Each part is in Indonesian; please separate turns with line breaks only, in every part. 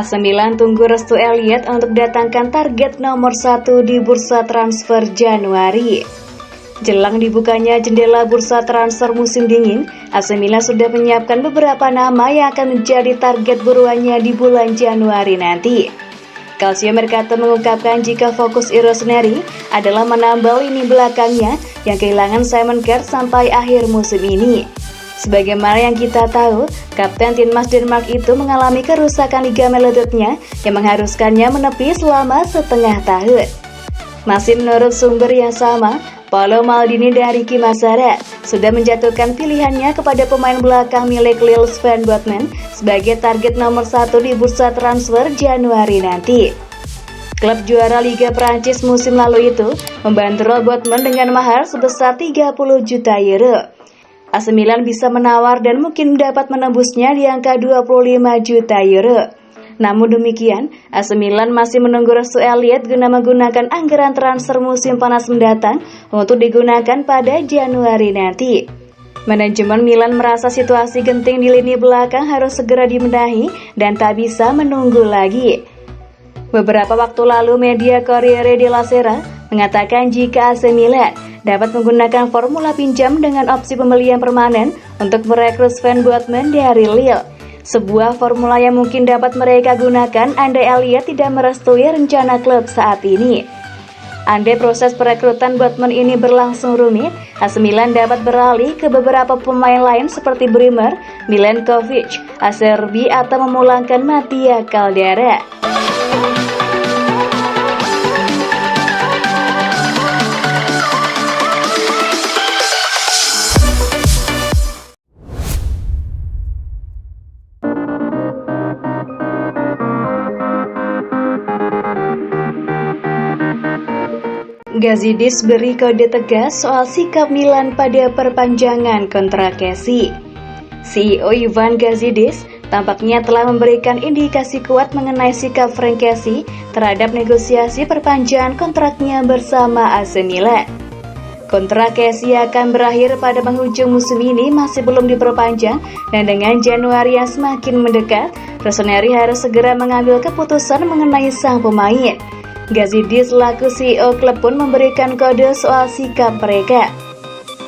AC Milan tunggu restu Elliott untuk datangkan target nomor 1 di bursa transfer Januari. Jelang dibukanya jendela bursa transfer musim dingin, AC Milan sudah menyiapkan beberapa nama yang akan menjadi target buruannya di bulan Januari nanti. Calcio Mercato mengungkapkan jika fokus Rossoneri adalah menambal lini belakangnya yang kehilangan Simon Kjær sampai akhir musim ini. Sebagaimana yang kita tahu, Kapten Timnas Denmark itu mengalami kerusakan ligamen lututnya yang mengharuskannya menepi selama setengah tahun. Masih menurut sumber yang sama, Paolo Maldini dan Ricky Massara sudah menjatuhkan pilihannya kepada pemain belakang milik Lille Sven Botman sebagai target nomor 1 di bursa transfer Januari nanti. Klub juara Liga Prancis musim lalu itu membanderol Botman dengan mahar sebesar 30 juta euro. AC Milan bisa menawar dan mungkin dapat menembusnya di angka 25 juta euro. Namun demikian, AC Milan masih menunggu restu Elliott guna menggunakan anggaran transfer musim panas mendatang untuk digunakan pada Januari nanti. Manajemen Milan merasa situasi genting di lini belakang harus segera dibenahi dan tak bisa menunggu lagi. Beberapa waktu lalu media Corriere della Sera mengatakan jika AC Milan dapat menggunakan formula pinjam dengan opsi pembelian permanen untuk merekrut Sven Botman dari Lille. Sebuah formula yang mungkin dapat mereka gunakan andai Elliott tidak merestui rencana klub saat ini. Andai proses perekrutan Botman ini berlangsung rumit, AC Milan dapat beralih ke beberapa pemain lain seperti Bremer, Milenkovic, Acerbi atau memulangkan Mattia Caldera. Gazidis beri kode tegas soal sikap Milan pada perpanjangan kontrak Kessie. CEO Ivan Gazidis tampaknya telah memberikan indikasi kuat mengenai sikap Frank Kessie terhadap negosiasi perpanjangan kontraknya bersama AC Milan. Kontrak Kessie akan berakhir pada penghujung musim ini masih belum diperpanjang dan dengan Januari yang semakin mendekat, Rossoneri harus segera mengambil keputusan mengenai sang pemain. Gazidis selaku CEO klub pun memberikan kode soal sikap mereka.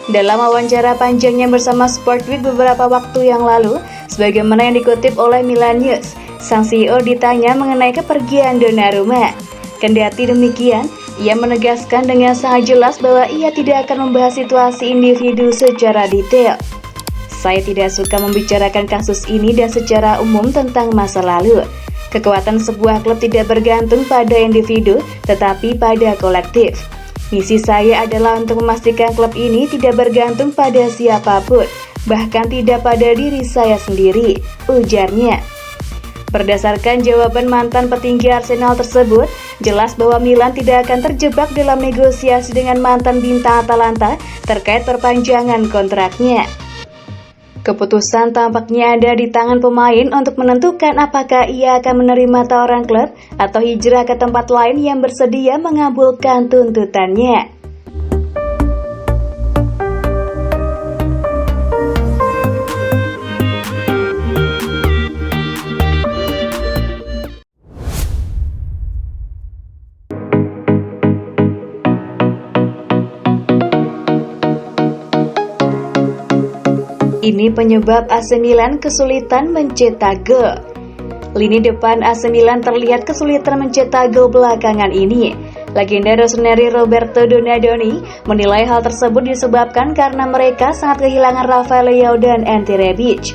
Dalam wawancara panjangnya bersama Sportweek beberapa waktu yang lalu, sebagaimana yang dikutip oleh Milan News, sang CEO ditanya mengenai kepergian Donnarumma. Kendati demikian, ia menegaskan dengan sangat jelas bahwa ia tidak akan membahas situasi individu secara detail. Saya tidak suka membicarakan kasus ini dan secara umum tentang masa lalu. Kekuatan sebuah klub tidak bergantung pada individu, tetapi pada kolektif. Misi saya adalah untuk memastikan klub ini tidak bergantung pada siapapun, bahkan tidak pada diri saya sendiri, ujarnya. Berdasarkan jawaban mantan petinggi Arsenal tersebut, jelas bahwa Milan tidak akan terjebak dalam negosiasi dengan mantan bintang Atalanta terkait perpanjangan kontraknya. Keputusan tampaknya ada di tangan pemain untuk menentukan apakah ia akan menerima tawaran klub atau hijrah ke tempat lain yang bersedia mengabulkan tuntutannya. Ini penyebab AC Milan kesulitan mencetak gol. Lini depan AC Milan terlihat kesulitan mencetak gol belakangan ini. Legenda Rossoneri Roberto Donadoni menilai hal tersebut disebabkan karena mereka sangat kehilangan Rafael Leao dan Ante Rebic.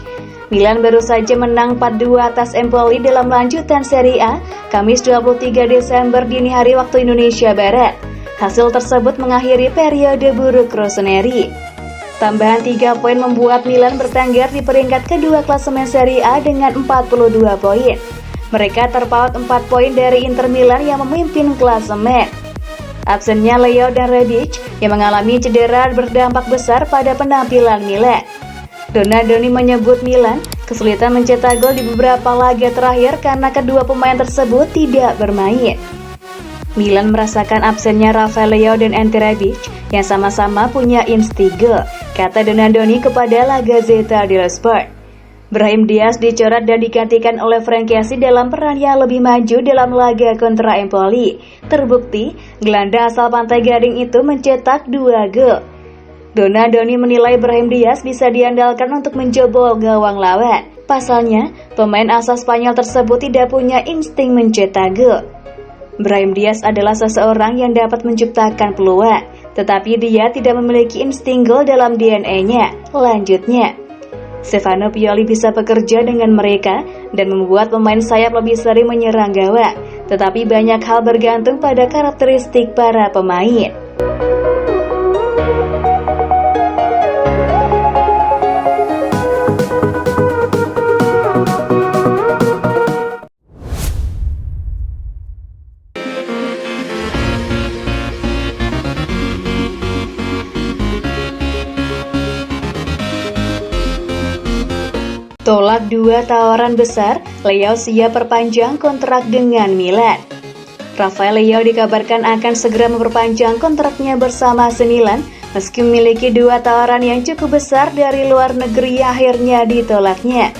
Milan baru saja menang 4-2 atas Empoli dalam lanjutan Serie A Kamis 23 Desember dini hari waktu Indonesia Barat. Hasil tersebut mengakhiri periode buruk Rossoneri. Tambahan 3 poin membuat Milan bertengger di peringkat kedua klasemen Serie A dengan 42 poin. Mereka terpaut 4 poin dari Inter Milan yang memimpin klasemen. Absennya Leao dan Rebic yang mengalami cedera berdampak besar pada penampilan Milan. Donadoni menyebut Milan kesulitan mencetak gol di beberapa laga terakhir karena kedua pemain tersebut tidak bermain. Milan merasakan absennya Rafael Leao dan Ante Rebic yang sama-sama punya insting gol, kata Donadoni kepada La Gazzetta dello Sport. Brahim Diaz dicoret dan digantikan oleh Frank Kessie dalam peran yang lebih maju dalam laga kontra Empoli. Terbukti, gelandang asal Pantai Gading itu mencetak 2 gol. Donadoni menilai Brahim Diaz bisa diandalkan untuk menjebol gawang lawan. Pasalnya, pemain asal Spanyol tersebut tidak punya insting mencetak gol. Brahim Diaz adalah seseorang yang dapat menciptakan peluang, tetapi dia tidak memiliki insting gol dalam DNA-nya. Lanjutnya, Stefano Pioli bisa bekerja dengan mereka dan membuat pemain sayap lebih sering menyerang gawang, tetapi banyak hal bergantung pada karakteristik para pemain. Tolak 2 tawaran besar, Leao siap perpanjang kontrak dengan Milan. Rafael Leao dikabarkan akan segera memperpanjang kontraknya bersama AC Milan, meski memiliki 2 tawaran yang cukup besar dari luar negeri yang akhirnya ditolaknya.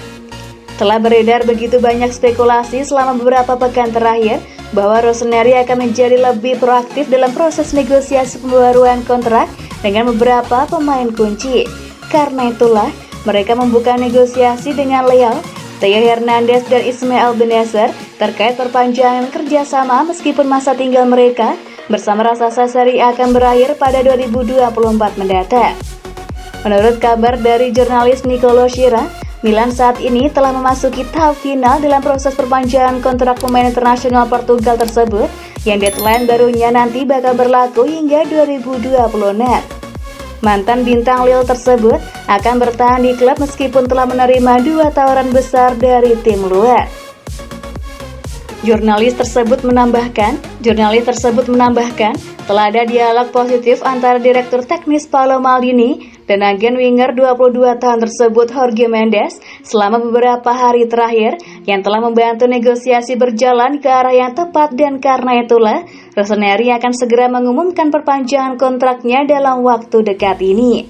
Telah beredar begitu banyak spekulasi selama beberapa pekan terakhir bahwa Rossoneri akan menjadi lebih proaktif dalam proses negosiasi pembaruan kontrak dengan beberapa pemain kunci. Karena itulah, mereka membuka negosiasi dengan Leao, Theo Hernandez dan Ismail Bennacer terkait perpanjangan kerjasama meskipun masa tinggal mereka bersama raksasa Serie A akan berakhir pada 2024 mendatang. Menurut kabar dari jurnalis Nicolo Schira, Milan saat ini telah memasuki tahap final dalam proses perpanjangan kontrak pemain internasional Portugal tersebut yang deadline barunya nanti bakal berlaku hingga 2026. Mantan bintang Lille tersebut akan bertahan di klub meskipun telah menerima 2 tawaran besar dari tim luar. Jurnalis tersebut menambahkan, telah ada dialog positif antara Direktur Teknis Paolo Maldini dan agen winger 22 tahun tersebut Jorge Mendes selama beberapa hari terakhir yang telah membantu negosiasi berjalan ke arah yang tepat, dan karena itulah Rossoneri akan segera mengumumkan perpanjangan kontraknya dalam waktu dekat ini.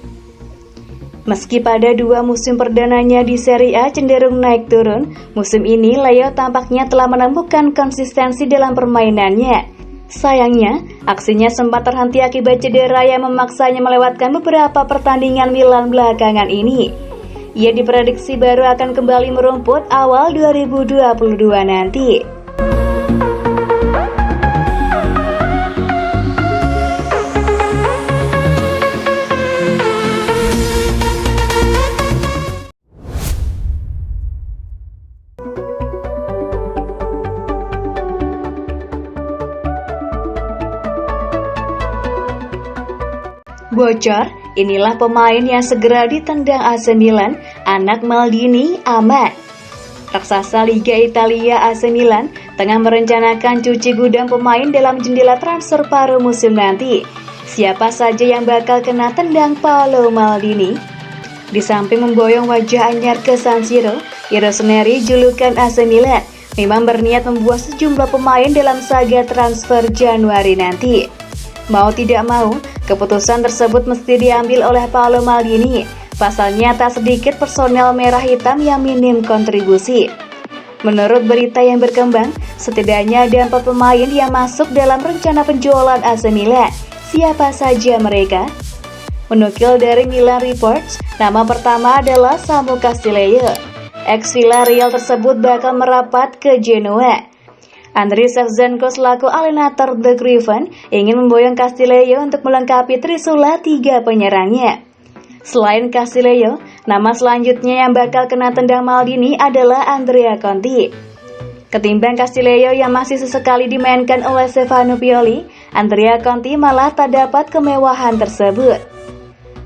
Meski pada 2 musim perdananya di Serie A cenderung naik turun, musim ini Leao tampaknya telah menemukan konsistensi dalam permainannya. Sayangnya, aksinya sempat terhenti akibat cedera yang memaksanya melewatkan beberapa pertandingan Milan belakangan ini. Ia diprediksi baru akan kembali merumput awal 2022 nanti. Bocor, inilah pemain yang segera ditendang AC Milan, anak Maldini aman. Raksasa Liga Italia AC Milan tengah merencanakan cuci gudang pemain dalam jendela transfer paruh musim nanti. Siapa saja yang bakal kena tendang Paolo Maldini? Di samping memboyong wajah anyar ke San Siro, Rossoneri julukan AC Milan memang berniat membuat sejumlah pemain dalam saga transfer Januari nanti. Mau tidak mau, keputusan tersebut mesti diambil oleh Paolo Maldini. Pasalnya tak sedikit personel merah hitam yang minim kontribusi. Menurut berita yang berkembang, setidaknya ada 4 pemain yang masuk dalam rencana penjualan AC Milan. Siapa saja mereka? Menukil dari Milan Reports, nama pertama adalah Samu Castillejo. Ex-Villarreal tersebut bakal merapat ke Genoa. Andriy Shevchenko selaku alienator The Griffin ingin memboyong Castillejo untuk melengkapi trisula 3 penyerangnya. Selain Castillejo, nama selanjutnya yang bakal kena tendang Maldini adalah Andrea Conti. Ketimbang Castillejo yang masih sesekali dimainkan oleh Stefano Pioli, Andrea Conti malah tak dapat kemewahan tersebut.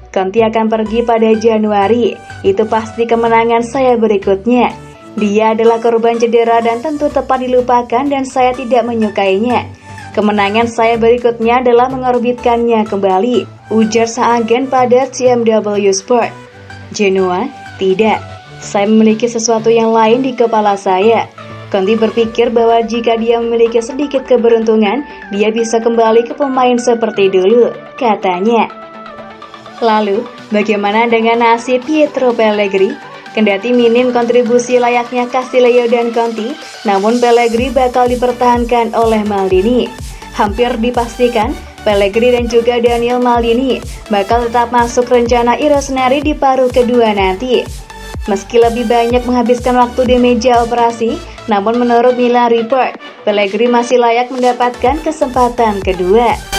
Conti akan pergi pada Januari, itu pasti kemenangan saya berikutnya. Dia adalah korban cedera dan tentu tepat dilupakan dan saya tidak menyukainya. Kemenangan saya berikutnya adalah mengorbitkannya kembali, ujar sang agen pada CMW Sport. Genoa? Tidak. Saya memiliki sesuatu yang lain di kepala saya. Conti berpikir bahwa jika dia memiliki sedikit keberuntungan, dia bisa kembali ke pemain seperti dulu, katanya. Lalu, bagaimana dengan nasib Pietro Pellegrini? Kendati minim kontribusi layaknya Castillejo dan Conti, namun Pellegrini bakal dipertahankan oleh Maldini. Hampir dipastikan, Pellegrini dan juga Daniel Maldini bakal tetap masuk rencana Irosnari di paruh kedua nanti. Meski lebih banyak menghabiskan waktu di meja operasi, namun menurut Milan Report, Pellegrini masih layak mendapatkan kesempatan kedua.